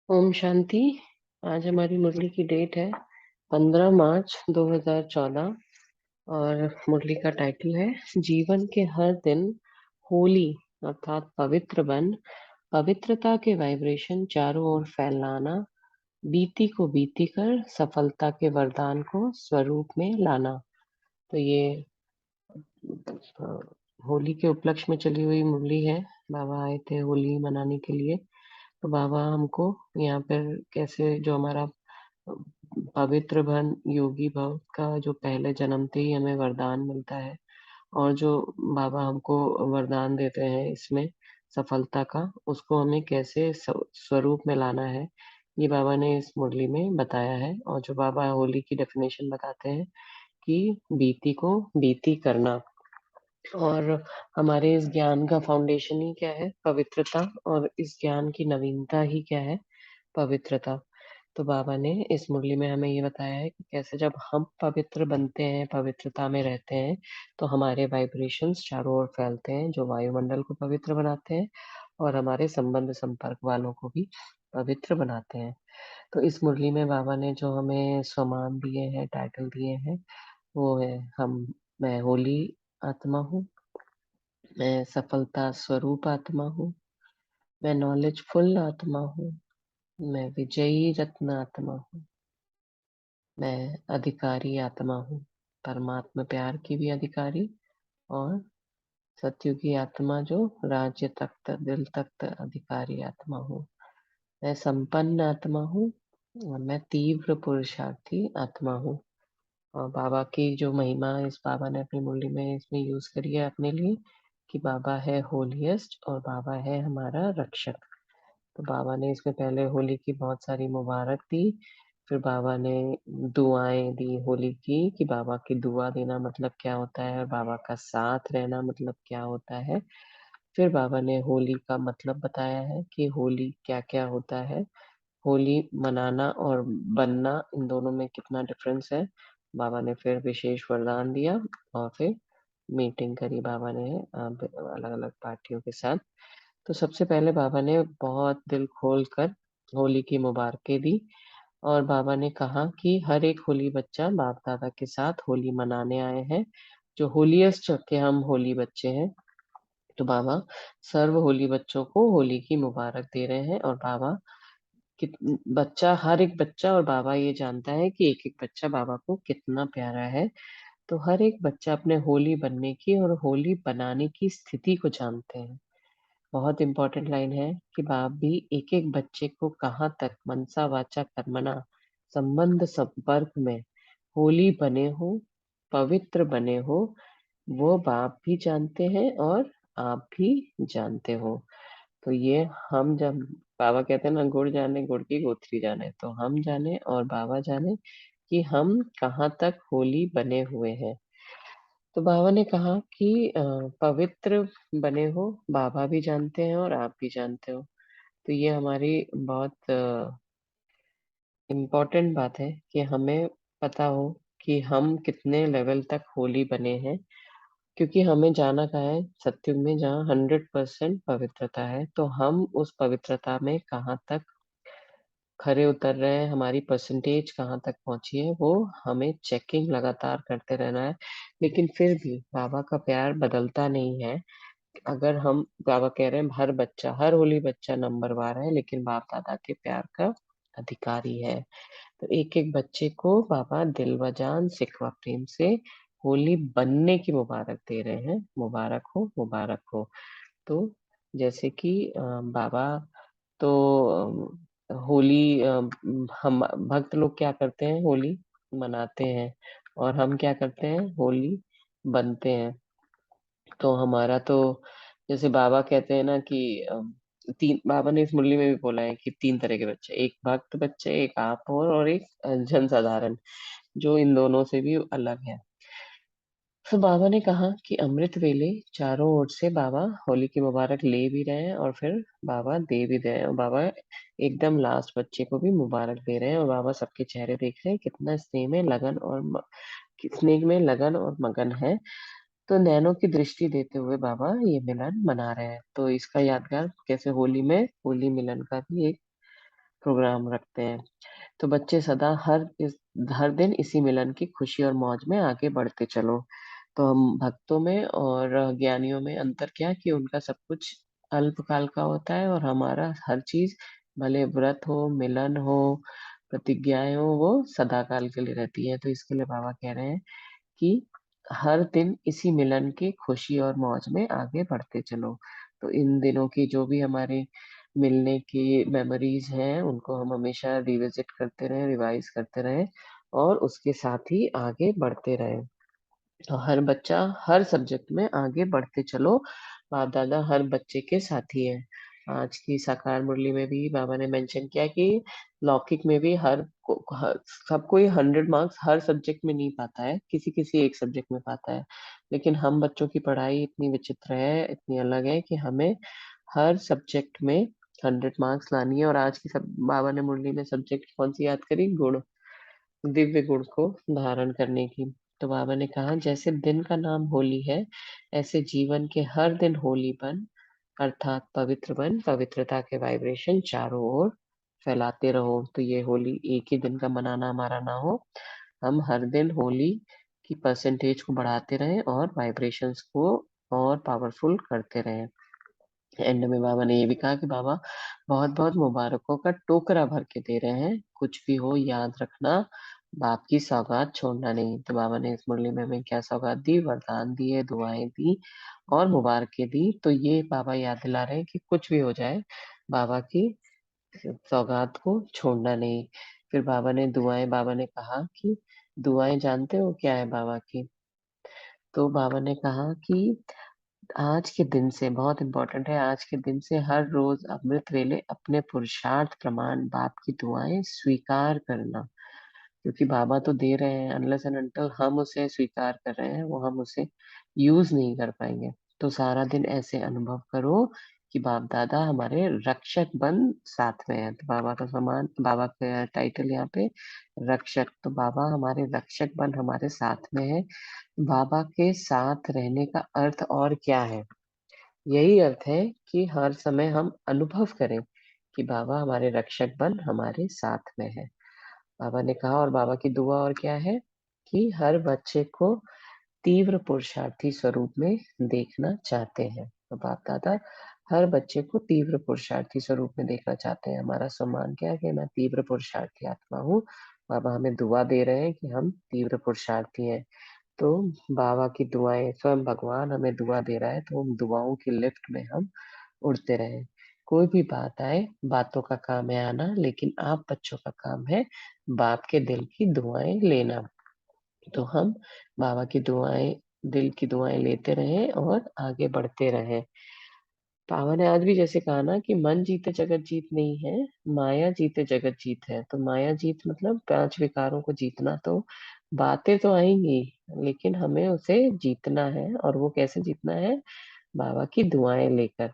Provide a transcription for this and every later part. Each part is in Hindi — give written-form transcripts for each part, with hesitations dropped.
ओम शांति। आज हमारी मुरली की डेट है 15 मार्च 2014 और मुरली का टाइटल है जीवन के हर दिन होली अर्थात पवित्र बन पवित्रता के वाइब्रेशन चारों ओर फैलाना, बीती को बीती कर सफलता के वरदान को स्वरूप में लाना। तो ये अ, होली के उपलक्ष्य में चली हुई मुरली है। बाबा आए थे होली मनाने के लिए। तो बाबा हमको यहाँ पर कैसे जो हमारा पवित्र बन योगी भव का जो पहले जन्मते ही हमें वरदान मिलता है, और जो बाबा हमको वरदान देते हैं इसमें सफलता का, उसको हमें कैसे स्वरूप में लाना है, ये बाबा ने इस मुरली में बताया है। और जो बाबा होली की डेफिनेशन बताते हैं कि बीती को बीती करना, और हमारे इस ज्ञान का फाउंडेशन ही क्या है? पवित्रता। और इस ज्ञान की नवीनता ही क्या है? पवित्रता। तो बाबा ने इस मुरली में हमें ये बताया है कि कैसे जब हम पवित्र बनते हैं, पवित्रता में रहते हैं, तो हमारे वाइब्रेशंस चारों ओर फैलते हैं, जो वायुमंडल को पवित्र बनाते हैं और हमारे संबंध संपर्क वालों को भी पवित्र बनाते हैं। तो इस मुरली में बाबा ने जो हमें सम्मान दिए हैं, टाइटल दिए हैं, वो है हम मैं होली आत्मा हूँ, मैं सफलता स्वरूप आत्मा हूँ, मैं नॉलेजफुल आत्मा हूँ, मैं विजयी रत्न आत्मा हूँ, मैं अधिकारी आत्मा हूँ, परमात्मा प्यार की भी अधिकारी, और सत्युगी की आत्मा जो राज्य तख्त दिल तख्त अधिकारी आत्मा हूँ। मैं संपन्न आत्मा हूँ और मैं तीव्र पुरुषार्थी आत्मा हूँ। और बाबा की जो महिमा इस बाबा ने अपनी मुरली में इसमें यूज करी है अपने लिए, कि बाबा है होलीएस्ट और बाबा है हमारा रक्षक। तो बाबा ने इसमें पहले होली की बहुत सारी मुबारक दी। फिर बाबा ने दुआएं दी होली की, कि बाबा की दुआ देना मतलब क्या होता है, और बाबा का साथ रहना मतलब क्या होता है। फिर बाबा ने होली का मतलब बताया है कि होली क्या क्या होता है, होली मनाना और बनना, इन दोनों में कितना डिफरेंस है। बाबा ने फिर विशेष वरदान दिया, और फिर मीटिंग करी बाबा ने अलग अलग पार्टियों के साथ। तो सबसे पहले बाबा ने बहुत दिल खोल कर होली की मुबारकें दी, और बाबा ने कहा कि हर एक होली बच्चा बाप दादा के साथ होली मनाने आए हैं, जो होलीएस्ट के हम होली बच्चे हैं। तो बाबा सर्व होली बच्चों को होली की मुबारक दे रहे हैं। और बाबा कि बच्चा, हर एक बच्चा, और बाबा ये जानता है कि एक एक बच्चा बाबा को कितना प्यारा है। तो हर एक बच्चा अपने होली बनने की और होली बनाने की स्थिति को जानते हैं। बहुत इंपॉर्टेंट लाइन है कि बाप भी एक एक बच्चे को कहाँ तक मनसा वाचा कर्मणा संबंध संपर्क में होली बने हो, पवित्र बने हो, वो बाप भी जानते हैं और आप भी जानते हो। तो ये हम जब बाबा कहते हैं ना, गुड़ जाने गुड़ की गोथरी जाने, तो हम जाने और बाबा जाने कि हम कहाँ तक होली बने हुए हैं। तो बाबा ने कहा कि पवित्र बने हो, बाबा भी जानते हैं और आप भी जानते हो। तो ये हमारी बहुत इम्पोर्टेंट बात है कि हमें पता हो कि हम कितने लेवल तक होली बने हैं। क्योंकि हमें जाना कहाँ है? सत्युग में, जहाँ 100% पवित्रता है। तो हम उस पवित्रता में कहाँ तक खरे उतर रहे हैं, हमारी परसेंटेज कहाँ तक पहुंची है, वो हमें चेकिंग लगातार करते रहना है। लेकिन फिर भी बाबा का प्यार बदलता नहीं है। अगर हम, बाबा कह रहे हैं हर बच्चा, हर होली बच्चा नंबरवार है, लेकिन बाप दादा के प्यार का अधिकारी है। तो एक एक बच्चे को बाबा दिल व जान सिखवा प्रेम से होली बनने की मुबारक दे रहे हैं। मुबारक हो, मुबारक हो। तो जैसे कि बाबा तो होली हम भक्त लोग क्या करते हैं? होली मनाते हैं। और हम क्या करते हैं? होली बनते हैं। तो हमारा तो, जैसे बाबा कहते हैं ना कि तीन, बाबा ने इस मुरली में भी बोला है कि तीन तरह के बच्चे, एक भक्त बच्चे, एक आप और एक जन साधारण, जो इन दोनों से भी अलग है। फिर बाबा ने कहा कि अमृत वेले चारों ओर से बाबा होली की मुबारक ले भी रहे हैं और फिर बाबा दे भी रहे हैं, और बाबा एकदम लास्ट बच्चे को भी मुबारक दे रहे हैं। और बाबा सबके चेहरे देख रहे हैं, कितना स्नेह में लगन और स्नेह में लगन और मगन है। तो नैनो की दृष्टि देते हुए बाबा ये मिलन मना रहे हैं। तो इसका यादगार कैसे होली में होली मिलन का भी एक प्रोग्राम रखते हैं। तो बच्चे सदा हर दिन इसी मिलन की खुशी और मौज में आगे बढ़ते चलो। तो हम भक्तों में और ज्ञानियों में अंतर क्या कि उनका सब कुछ अल्पकाल का होता है, और हमारा हर चीज, भले व्रत हो, मिलन हो, प्रतिज्ञाएं हो, वो सदा काल के लिए रहती है। तो इसके लिए बाबा कह रहे हैं कि हर दिन इसी मिलन की खुशी और मौज में आगे बढ़ते चलो। तो इन दिनों की जो भी हमारे मिलने की मेमोरीज हैं, उनको हम हमेशा रिविजिट करते रहें, रिवाइज करते रहें, और उसके साथ ही आगे बढ़ते रहें। तो हर बच्चा हर सब्जेक्ट में आगे बढ़ते चलो। बाप दादा हर बच्चे के साथी हैं। आज की साकार मुरली में भी बाबा ने मेंशन किया कि लौकिक में भी सब कोई 100 मार्क्स हर सब्जेक्ट में नहीं पाता है, किसी किसी एक सब्जेक्ट में पाता है। लेकिन हम बच्चों की पढ़ाई इतनी विचित्र है, इतनी अलग है कि हमें हर सब्जेक्ट में 100 मार्क्स लानी है। और आज की सब बाबा ने मुरली में सब्जेक्ट कौन सी याद करी? गुण, दिव्य गुण को धारण करने की। तो बाबा ने कहा जैसे दिन का नाम होली है, ऐसे जीवन के हर दिन होली बन, अर्थात पवित्र बन, पवित्रता के वाइब्रेशन चारों ओर फैलाते रहो। तो ये होली एक ही दिन का मनाना हमारा ना हो, हम हर दिन होली की परसेंटेज को बढ़ाते रहें और वाइब्रेशंस को और पावरफुल करते रहें। एंड में बाबा ने ये भी कहा कि बाबा बहुत बहुत मुबारकों का टोकरा भर के दे रहे हैं, कुछ भी हो याद रखना, बाप की सौगात छोड़ना नहीं। तो बाबा ने इस मुरली में हमें क्या सौगात दी? वरदान दिए, दुआएं दी और मुबारकें दी। तो ये बाबा याद दिला रहे हैं कि कुछ भी हो जाए, बाबा की सौगात को छोड़ना नहीं। फिर बाबा ने कहा कि दुआएं जानते हो क्या है बाबा की? तो बाबा ने कहा कि आज के दिन से, बहुत इंपॉर्टेंट है, आज के दिन से हर रोज अमृत वेले अपने पुरुषार्थ प्रमाण बाप की दुआएं स्वीकार करना। क्योंकि बाबा तो दे रहे हैं, अनलेस एंड अनटिल हम उसे स्वीकार कर रहे हैं, वो हम उसे यूज नहीं कर पाएंगे। तो सारा दिन ऐसे अनुभव करो कि बाप दादा हमारे रक्षक बन साथ में है। तो बाबा का समान, बाबा का टाइटल यहाँ पे रक्षक। तो बाबा हमारे रक्षक बन हमारे साथ में है। बाबा के साथ रहने का अर्थ और क्या है? यही अर्थ है कि हर समय हम अनुभव करें कि बाबा हमारे रक्षक बन हमारे साथ में है। बाबा ने कहा, और बाबा की दुआ और क्या है कि हर बच्चे को तीव्र पुरुषार्थी स्वरूप में देखना चाहते हैं। तो बाप दादा हर बच्चे को तीव्र पुरुषार्थी स्वरूप में देखना चाहते हैं। हमारा सम्मान क्या है कि मैं तीव्र पुरुषार्थी आत्मा हूँ। बाबा हमें दुआ दे रहे हैं कि हम तीव्र पुरुषार्थी हैं। तो बाबा की दुआएं, स्वयं भगवान हमें दुआ दे रहा है, तो उन दुआओं की लिफ्ट में हम उड़ते रहें। कोई भी बात आए, बातों का काम है आना, लेकिन आप बच्चों का काम है बाप के दिल की दुआएं लेना। तो हम बाबा की दुआएं, दिल की दुआएं लेते रहें और आगे बढ़ते रहें। बाबा ने आज भी जैसे कहा ना कि मन जीते जगत जीत नहीं है, माया जीते जगत जीत है। तो माया जीत मतलब 5 विकारों को जीतना। तो बातें तो आएंगी, लेकिन हमें उसे जीतना है। और वो कैसे जीतना है? बाबा की दुआएं लेकर।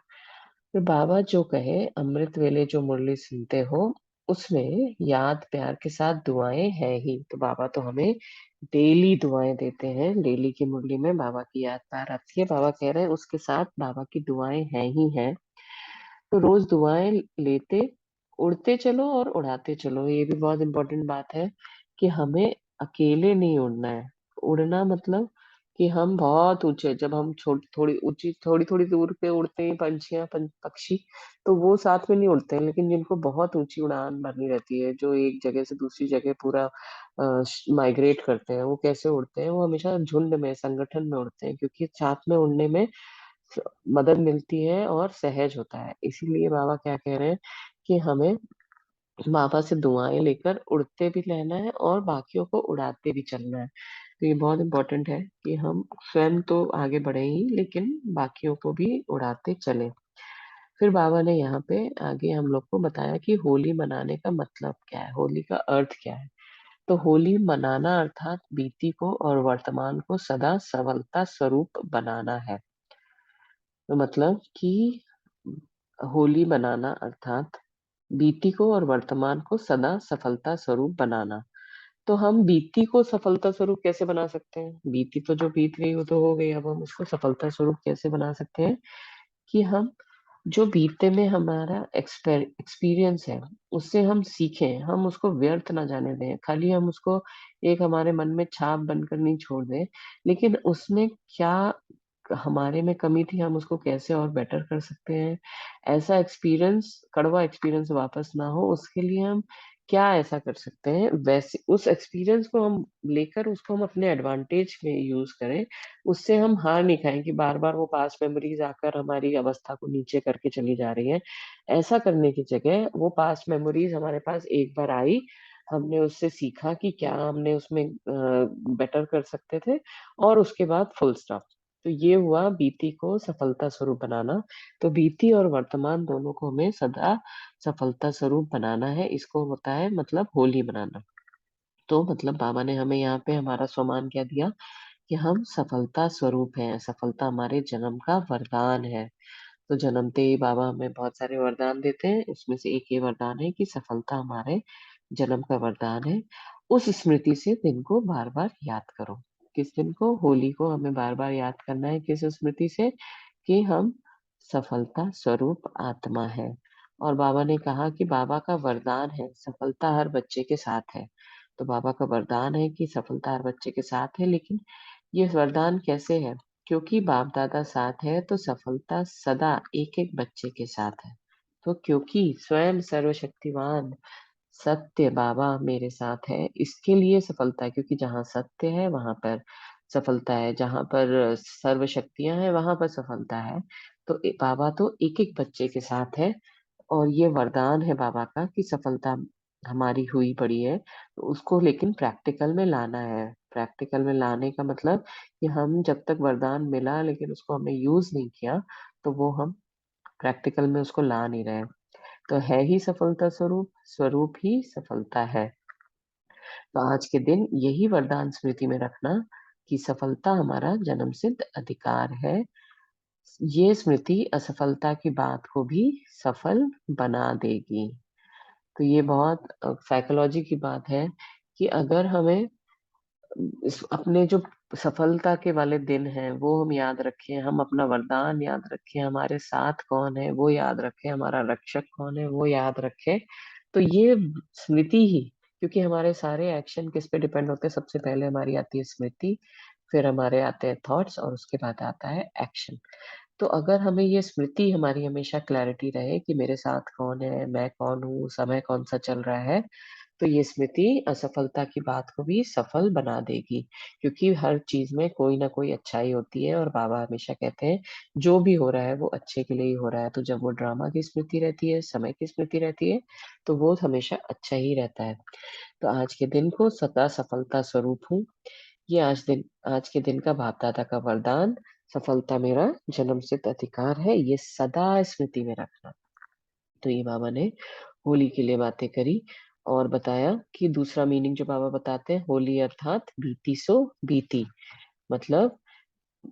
फिर बाबा जो कहे, अमृत वेले जो मुरली सुनते हो, उसमें याद प्यार के साथ दुआएं हैं ही। तो बाबा तो हमें डेली दुआएं देते हैं। डेली की मुरली में बाबा की याद प्यार आती है। बाबा कह रहे हैं उसके साथ बाबा की दुआएं हैं ही हैं। तो रोज दुआएं लेते उड़ते चलो और उड़ाते चलो। ये भी बहुत इंपॉर्टेंट बात है कि हमें अकेले नहीं उड़ना है। उड़ना मतलब कि हम बहुत ऊंचे, जब हम छोटी थोड़ी ऊंची थोड़ी थोड़ी दूर पे उड़ते हैं पंछियां, पक्षी, तो वो साथ में नहीं उड़ते हैं। लेकिन जिनको बहुत ऊंची उड़ान भरनी रहती है, जो एक जगह से दूसरी जगह पूरा माइग्रेट करते हैं, वो कैसे उड़ते हैं? वो हमेशा झुंड में, संगठन में उड़ते हैं, क्योंकि साथ में उड़ने में मदद मिलती है और सहज होता है। इसीलिए बाबा क्या कह रहे हैं कि हमें बाबा से दुआएं लेकर उड़ते भी रहना है और बाकियों को उड़ाते भी चलना है। तो ये बहुत इंपॉर्टेंट है कि हम स्वयं तो आगे बढ़े ही, लेकिन बाकियों को भी उड़ाते चले। फिर बाबा ने यहाँ पे आगे हम लोग को बताया कि होली मनाने का मतलब क्या है, होली का अर्थ क्या है। तो होली मनाना अर्थात बीती को और वर्तमान को सदा सबलता स्वरूप बनाना है। तो मतलब कि होली मनाना अर्थात बीती को और वर्तमान को सदा सफलता स्वरूप बनाना। तो हम बीती को सफलता स्वरूप कैसे बना सकते हैं? बीती तो जो बीत गई वो तो हो गई, अब हम उसको सफलता स्वरूप कैसे बना सकते हैं? कि हम जो बीते में हमारा एक्सपीरियंस है, उससे हम सीखें, हम उसको व्यर्थ ना जाने दें, खाली हम उसको एक हमारे मन में छाप बनकर नहीं छोड़ दें, लेकिन उसमें क्या हमारे में कमी थी, हम उसको कैसे और बेटर कर सकते हैं। ऐसा एक्सपीरियंस, कड़वा एक्सपीरियंस वापस ना हो, उसके लिए हम क्या ऐसा कर सकते हैं, वैसे उस एक्सपीरियंस को हम लेकर उसको हम अपने एडवांटेज में यूज करें। उससे हम हार नहीं खाएं कि बार बार वो पास्ट मेमोरीज आकर हमारी अवस्था को नीचे करके चली जा रही हैं। ऐसा करने की जगह वो पास्ट मेमोरीज हमारे पास एक बार आई, हमने उससे सीखा कि क्या हमने उसमें बेटर कर सकते थे, और उसके बाद फुल स्टॉप। तो ये हुआ बीती को सफलता स्वरूप बनाना। तो बीती और वर्तमान दोनों को हमें सदा सफलता स्वरूप बनाना है, इसको होता है मतलब होली बनाना। तो मतलब बाबा ने हमें यहाँ पे हमारा स्वमान क्या दिया कि हम सफलता स्वरूप हैं, सफलता हमारे जन्म का वरदान है। तो जन्मते ही बाबा हमें बहुत सारे वरदान देते हैं, उसमें से एक ये वरदान है कि सफलता हमारे जन्म का वरदान है। उस स्मृति से दिन को बार बार याद करो। किस दिन को? होली को हमें बार बार याद करना है, किस स्मृति से? कि हम सफलता स्वरूप आत्मा है। और बाबा ने कहा कि बाबा का वरदान है सफलता हर बच्चे के साथ है। तो बाबा का वरदान है कि सफलता हर बच्चे के साथ है, लेकिन ये वरदान कैसे है? क्योंकि बाप दादा साथ है तो सफलता सदा एक एक बच्चे के साथ है। तो क्योंकि स्वयं सर्वशक्तिवान सत्य बाबा मेरे साथ है, इसके लिए सफलता है, क्योंकि जहाँ सत्य है वहां पर सफलता है, जहाँ पर सर्व शक्तियां हैं वहां पर सफलता है। तो बाबा तो एक एक बच्चे के साथ है, और ये वरदान है बाबा का कि सफलता हमारी हुई पड़ी है, तो उसको लेकिन प्रैक्टिकल में लाना है। प्रैक्टिकल में लाने का मतलब कि हम जब तक वरदान मिला लेकिन उसको हमने यूज नहीं किया, तो वो हम प्रैक्टिकल में उसको ला नहीं रहे। तो है ही सफलता स्वरूप, स्वरूप ही सफलता है। तो आज के दिन यही वरदान स्मृति में रखना कि सफलता हमारा जन्म सिद्ध अधिकार है। ये स्मृति असफलता की बात को भी सफल बना देगी। तो ये बहुत साइकोलॉजी की बात है कि अगर हमें अपने जो सफलता के वाले दिन हैं वो हम याद रखें, हम अपना वरदान याद रखें, हमारे साथ कौन है वो याद रखें, हमारा रक्षक कौन है वो याद रखें, तो ये स्मृति ही, क्योंकि हमारे सारे एक्शन किस पे डिपेंड होते हैं? सबसे पहले हमारी आती है स्मृति, फिर हमारे आते हैं थॉट्स, और उसके बाद आता है एक्शन। तो अगर हमें ये स्मृति हमारी हमेशा क्लैरिटी रहे कि मेरे साथ कौन है, मैं कौन हूँ, समय कौन सा चल रहा है, तो ये स्मृति असफलता की बात को भी सफल बना देगी। क्योंकि हर चीज में कोई ना कोई अच्छाई होती है, और बाबा हमेशा कहते हैं जो भी हो रहा है वो अच्छे के लिए ही हो रहा है। तो जब वो ड्रामा की स्मृति रहती है, समय की स्मृति रहती है, तो वो हमेशा अच्छा ही रहता है। तो आज के दिन को सदा सफलता स्वरूप हूँ, ये आज के दिन का बाप दादा का वरदान, सफलता मेरा जन्म सिद्ध अधिकार है, ये सदा स्मृति में रखना। तो ये बाबा ने होली के लिए बातें करी, और बताया कि दूसरा मीनिंग जो बाबा बताते हैं, होली अर्थात बीती सो बीती, मतलब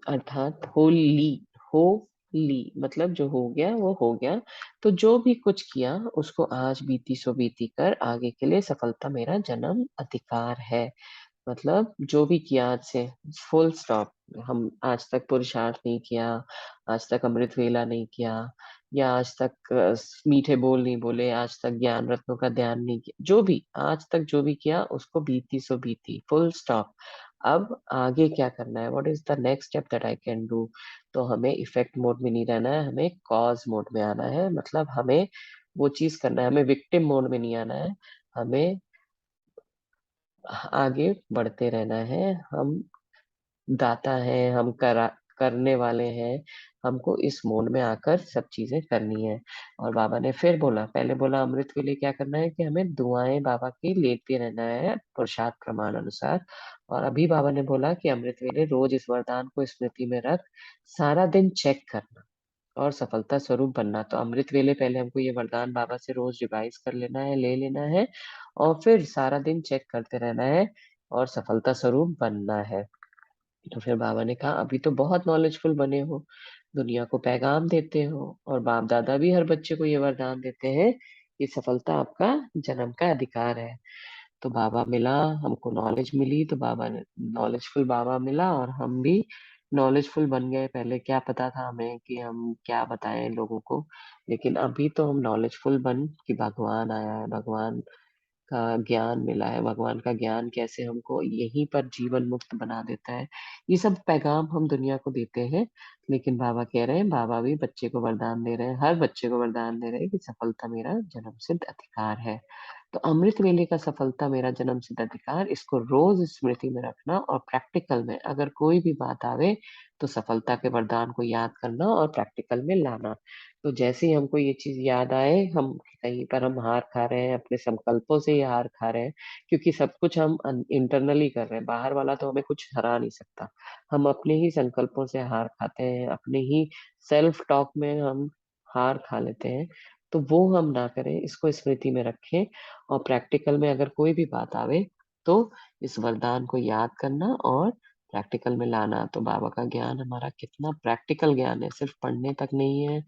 अर्थात होली, हो ली मतलब जो हो गया वो हो गया। तो जो भी कुछ किया उसको आज बीती सो बीती कर आगे के लिए सफलता मेरा जन्म अधिकार है। मतलब जो भी किया आज से, फुल स्टॉप। हम आज तक पुरुषार्थ नहीं किया, आज तक अमृत वेला नहीं किया, या आज तक मीठे बोल नहीं बोले, आज तक ज्ञान रत्नों का ध्यान नहीं किया, जो भी आज तक जो भी किया उसको बीती सो बीती, फुल स्टॉप। अब आगे क्या करना है? What is the next step that I can do? तो हमें इफेक्ट मोड में नहीं रहना है, हमें कॉज मोड में आना है। मतलब हमें वो चीज करना है, हमें विक्टिम मोड में नहीं आना है, हमें आगे बढ़ते रहना है। हम दाता हैं, हम करने वाले हैं, हमको इस मोड में आकर सब चीजें करनी है। और बाबा ने फिर बोला, पहले बोला अमृत के लिए क्या करना है कि हमें दुआएं बाबा की लेते रहना है पुरुषार्थ प्रमाण अनुसार। और अभी बाबा ने बोला कि अमृत वेले रोज इस वरदान को स्मृति में रख, सारा दिन चेक करना और सफलता स्वरूप बनना। तो अमृत वेले पहले हमको ये वरदान बाबा से रोज रिवाइज कर लेना है, ले लेना है, और फिर सारा दिन चेक करते रहना है और सफलता स्वरूप बनना है। तो फिर बाबा ने कहा अभी तो बहुत नॉलेजफुल बने हो, दुनिया को पैगाम देते हो, और बाप दादा भी हर बच्चे को ये वरदान देते हैं कि सफलता आपका जन्म का अधिकार है। तो बाबा मिला, हमको नॉलेज मिली, तो बाबा ने नॉलेजफुल बाबा मिला, और हम भी नॉलेजफुल बन गए। पहले क्या पता था हमें कि हम क्या बताएं लोगों को, लेकिन अभी तो हम नॉलेजफुल बन कि भगवान आया है, भगवान का ज्ञान मिला है, भगवान का ज्ञान कैसे हमको यहीं पर जीवन मुक्त बना देता है, ये सब पैगाम हम दुनिया को देते हैं। लेकिन बाबा कह रहे हैं, बाबा भी बच्चे को वरदान दे रहे हैं, हर बच्चे को वरदान दे रहे हैं कि सफलता मेरा जन्मसिद्ध अधिकार है। तो अमृत वेले का सफलता मेरा जन्मसिद्ध अधिकार, इसको रोज स्मृति में रखना, और प्रैक्टिकल में अगर कोई भी बात आवे तो सफलता के वरदान को याद करना और प्रैक्टिकल में लाना। तो जैसे ही हमको ये चीज याद आए, हम कहीं पर हम हार खा रहे हैं, अपने संकल्पों से ही हार खा रहे हैं, क्योंकि सब कुछ हम इंटरनली कर रहे हैं, बाहर वाला तो हमें कुछ हरा नहीं सकता। हम अपने ही संकल्पों से हार खाते हैं, अपने ही सेल्फ टॉक में हम हार खा लेते हैं। तो वो हम ना करें, इसको स्मृति में रखें, और प्रैक्टिकल में अगर कोई भी बात आवे तो इस वरदान को याद करना और प्रैक्टिकल में लाना। तो बाबा का ज्ञान हमारा कितना प्रैक्टिकल ज्ञान है, सिर्फ पढ़ने तक नहीं है,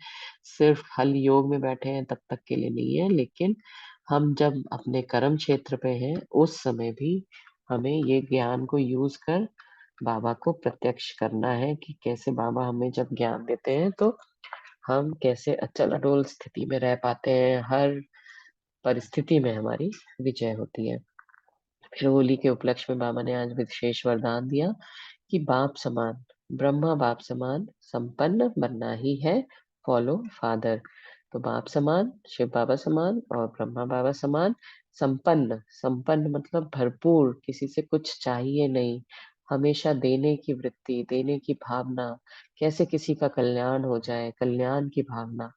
सिर्फ हल योग में बैठे हैं तब तक के लिए नहीं है, लेकिन हम जब अपने कर्म क्षेत्र पे हैं उस समय भी हमें ये ज्ञान को यूज कर बाबा को प्रत्यक्ष करना है, कि कैसे बाबा हमें जब ज्ञान देते हैं तो हम कैसे अचल अडोल स्थिति में रह पाते हैं, हर परिस्थिति में हमारी विजय होती है। फिर होली के उपलक्ष्य में बाबा ने आज विशेष वरदान दिया कि बाप समान, ब्रह्मा बाप समान संपन्न बनना ही है, फॉलो फादर। तो बाप समान, शिव बाबा समान और ब्रह्मा बाबा समान संपन्न, संपन्न मतलब भरपूर, किसी से कुछ चाहिए नहीं, हमेशा देने की वृत्ति, देने की भावना, कैसे किसी का कल्याण हो जाए, कल्याण की भावना।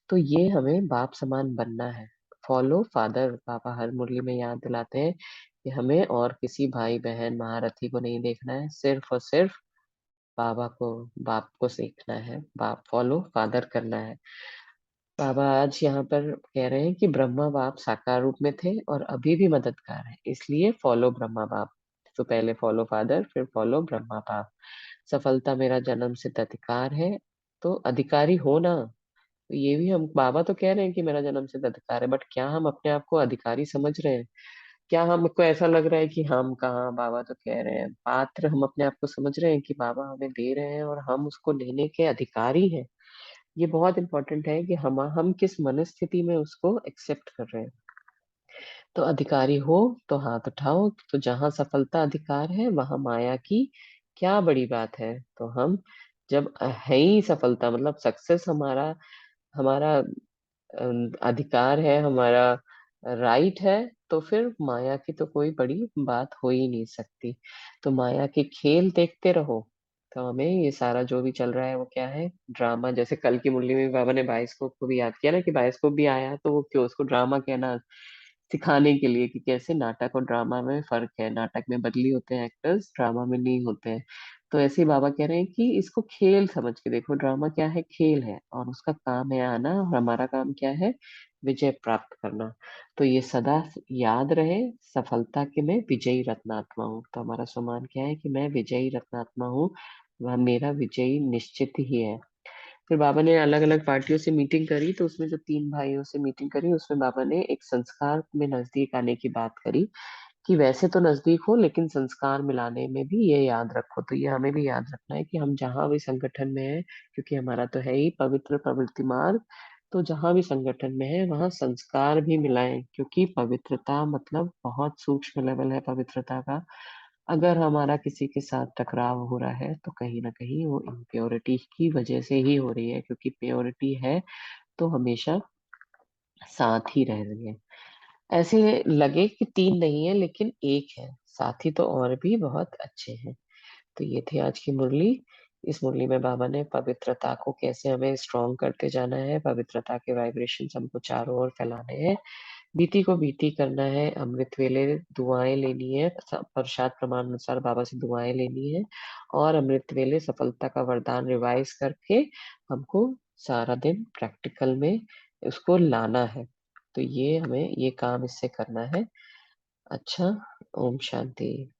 तो ये हमें बाप समान बनना है। फॉलो फादर, पापा हर मुरली में याद दिलाते हैं कि हमें और किसी भाई बहन महारथी को नहीं देखना है, सिर्फ और सिर्फ बाबा को, बाप को सीखना है, बाप फॉलो फादर करना है। बाबा आज यहाँ पर कह रहे हैं कि ब्रह्मा बाप साकार रूप में थे और अभी भी मददगार है, इसलिए फॉलो ब्रह्मा बाप। तो पहले फॉलो फादर, फिर फॉलो ब्रह्मा बाप। सफलता मेरा जन्म सिद्ध अधिकार है, तो अधिकारी हो ना। तो ये भी हम, बाबा तो कह रहे हैं कि मेरा जन्म सिद्ध अधिकार है, बट क्या हम अपने आप को अधिकारी समझ रहे हैं? क्या हमको ऐसा लग रहा है कि हम कहाँ, बाबा तो कह रहे हैं पात्र, हम अपने आप को समझ रहे हैं कि बाबा हमें दे रहे हैं और हम उसको लेने के अधिकारी हैं? ये बहुत इंपॉर्टेंट है कि हम किस मनस्थिति में उसको एक्सेप्ट कर रहे हैं। तो अधिकारी हो तो हाथ उठाओ, तो जहां सफलता अधिकार है वहां माया की क्या बड़ी बात है। तो हम जब है ही सफलता, मतलब सक्सेस हमारा, हमारा अधिकार है, हमारा राइट है, तो फिर माया की तो कोई बड़ी बात हो ही नहीं सकती। तो माया के खेल देखते रहो। तो हमें ये सारा जो भी चल रहा है वो क्या है, ड्रामा। जैसे कल की मुरली में भी बाबा ने बाइस्कोप को भी याद किया ना, कि बाइस्कोप भी आया तो वो क्यों, उसको ड्रामा कहना, सिखाने के लिए कि कैसे नाटक और ड्रामा में फर्क है, नाटक में बदली होते हैं एक्टर्स, ड्रामा में नहीं होते हैं। तो ऐसे ही बाबा कह रहे हैं कि इसको खेल समझ के देखो, ड्रामा क्या है, खेल है, और उसका काम है आना, और हमारा काम क्या है, विजय प्राप्त करना। तो ये सदा याद रहे, सफलता के मैं विजयी रत्नात्मा हूँ। तो हमारा सम्मान क्या है कि मैं विजयी रत्नात्मा हूँ, वह मेरा विजयी निश्चित ही है। फिर बाबा ने अलग अलग पार्टियों से मीटिंग करी, तो उसमें जो 3 भाइयों से मीटिंग करी, उसमें बाबा ने एक संस्कार में नजदीक आने की बात करी, कि वैसे तो नजदीक हो लेकिन संस्कार मिलाने में भी ये याद रखो। तो ये हमें भी याद रखना है कि हम जहाँ भी संगठन में है, क्योंकि हमारा तो है ही पवित्र प्रवृत्ति मार्ग, तो जहाँ भी संगठन में है वहाँ संस्कार भी मिलाएं, क्योंकि पवित्रता मतलब बहुत सूक्ष्म लेवल है पवित्रता का। अगर हमारा किसी के साथ टकराव हो रहा है तो कहीं ना कहीं वो इम्प्योरिटी की वजह से ही हो रही है, क्योंकि प्योरिटी है तो हमेशा साथ ही रह रही है। ऐसे लगे कि 3 नहीं है लेकिन एक है, साथी तो और भी बहुत अच्छे हैं। तो ये थी आज की मुरली। इस मुरली में बाबा ने पवित्रता को कैसे हमें स्ट्रॉन्ग करते जाना है, पवित्रता के वाइब्रेशन हमको चारों ओर फैलाने हैं, बीती को बीती करना है, अमृत वेले दुआएं लेनी है, प्रसाद प्रमाण अनुसार बाबा से दुआएं लेनी है, और अमृत वेले सफलता का वरदान रिवाइज करके हमको सारा दिन प्रैक्टिकल में उसको लाना है। तो ये हमें ये काम इससे करना है। अच्छा, ओम शांति।